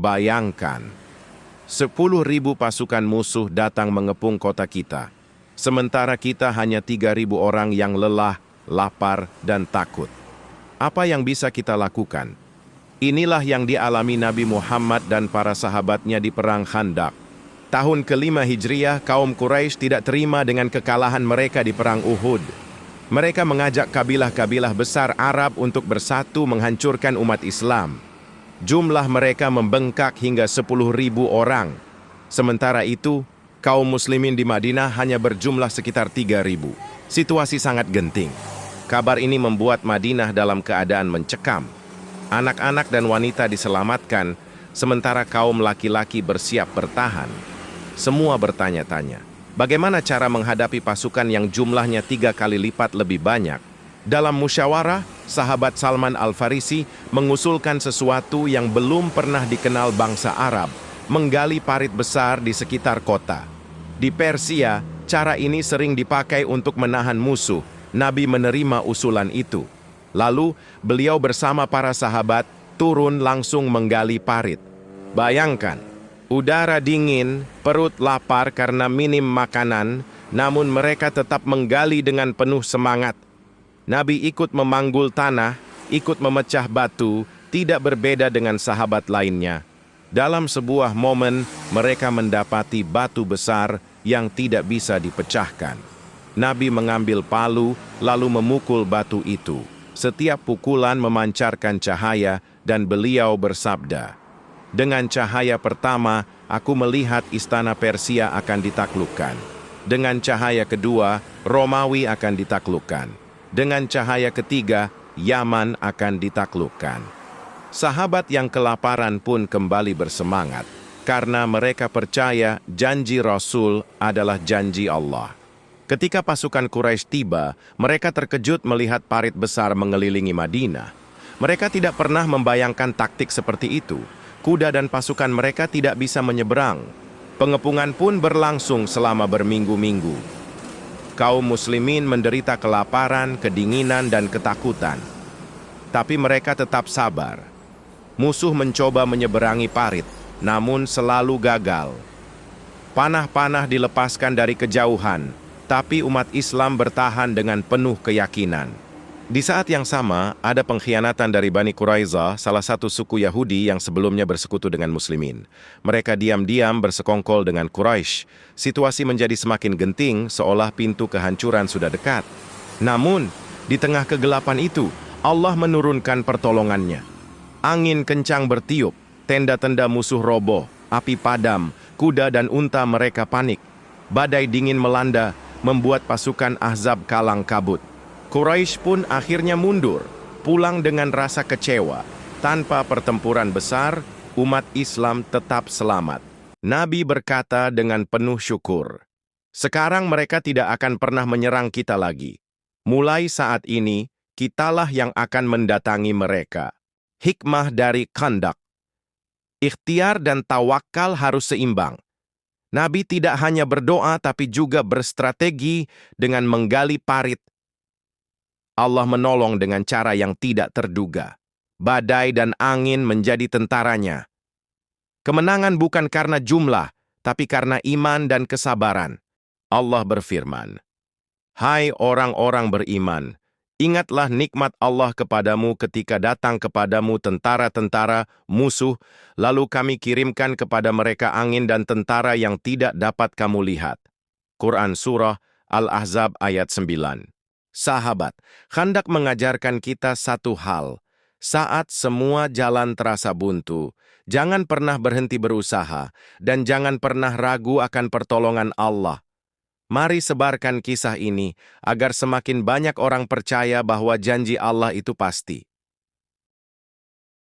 Bayangkan, 10.000 pasukan musuh datang mengepung kota kita, sementara kita hanya 3.000 orang yang lelah, lapar, dan takut. Apa yang bisa kita lakukan? Inilah yang dialami Nabi Muhammad dan para sahabatnya di Perang Khandaq. Tahun ke-5 Hijriah, kaum Quraisy tidak terima dengan kekalahan mereka di Perang Uhud. Mereka mengajak kabilah-kabilah besar Arab untuk bersatu menghancurkan umat Islam. Jumlah mereka membengkak hingga 10.000 orang. Sementara itu, kaum muslimin di Madinah hanya berjumlah sekitar 3.000. Situasi sangat genting. Kabar ini membuat Madinah dalam keadaan mencekam. Anak-anak dan wanita diselamatkan, sementara kaum laki-laki bersiap bertahan. Semua bertanya-tanya, bagaimana cara menghadapi pasukan yang jumlahnya 3 kali lipat lebih banyak? Dalam musyawarah, sahabat Salman Al-Farisi mengusulkan sesuatu yang belum pernah dikenal bangsa Arab, menggali parit besar di sekitar kota. Di Persia, cara ini sering dipakai untuk menahan musuh. Nabi menerima usulan itu. Lalu, beliau bersama para sahabat turun langsung menggali parit. Bayangkan, udara dingin, perut lapar karena minim makanan, namun mereka tetap menggali dengan penuh semangat. Nabi ikut memanggul tanah, ikut memecah batu, tidak berbeda dengan sahabat lainnya. Dalam sebuah momen, mereka mendapati batu besar yang tidak bisa dipecahkan. Nabi mengambil palu, lalu memukul batu itu. Setiap pukulan memancarkan cahaya, dan beliau bersabda, "Dengan cahaya pertama, aku melihat istana Persia akan ditaklukkan. Dengan cahaya kedua, Romawi akan ditaklukkan. Dengan cahaya ketiga, Yaman akan ditaklukkan." Sahabat yang kelaparan pun kembali bersemangat, karena mereka percaya janji Rasul adalah janji Allah. Ketika pasukan Quraisy tiba, mereka terkejut melihat parit besar mengelilingi Madinah. Mereka tidak pernah membayangkan taktik seperti itu. Kuda dan pasukan mereka tidak bisa menyeberang. Pengepungan pun berlangsung selama berminggu-minggu. Kaum muslimin menderita kelaparan, kedinginan, dan ketakutan. Tapi mereka tetap sabar. Musuh mencoba menyeberangi parit, namun selalu gagal. Panah-panah dilepaskan dari kejauhan, tapi umat Islam bertahan dengan penuh keyakinan. Di saat yang sama, ada pengkhianatan dari Bani Quraiza, salah satu suku Yahudi yang sebelumnya bersekutu dengan Muslimin. Mereka diam-diam bersekongkol dengan Quraisy. Situasi menjadi semakin genting, seolah pintu kehancuran sudah dekat. Namun, di tengah kegelapan itu, Allah menurunkan pertolongannya. Angin kencang bertiup, tenda-tenda musuh roboh, api padam, kuda dan unta mereka panik. Badai dingin melanda, membuat pasukan Ahzab kalang kabut. Quraisy pun akhirnya mundur, pulang dengan rasa kecewa. Tanpa pertempuran besar, umat Islam tetap selamat. Nabi berkata dengan penuh syukur, "Sekarang mereka tidak akan pernah menyerang kita lagi. Mulai saat ini, kitalah yang akan mendatangi mereka." Hikmah dari Khandaq. Ikhtiar dan tawakal harus seimbang. Nabi tidak hanya berdoa tapi juga berstrategi dengan menggali parit. Allah menolong dengan cara yang tidak terduga. Badai dan angin menjadi tentaranya. Kemenangan bukan karena jumlah, tapi karena iman dan kesabaran. Allah berfirman, "Hai orang-orang beriman, ingatlah nikmat Allah kepadamu ketika datang kepadamu tentara-tentara musuh, lalu kami kirimkan kepada mereka angin dan tentara yang tidak dapat kamu lihat." Quran Surah Al-Ahzab ayat 9. Sahabat, Khandaq mengajarkan kita satu hal. Saat semua jalan terasa buntu, jangan pernah berhenti berusaha, dan jangan pernah ragu akan pertolongan Allah. Mari sebarkan kisah ini, agar semakin banyak orang percaya bahwa janji Allah itu pasti.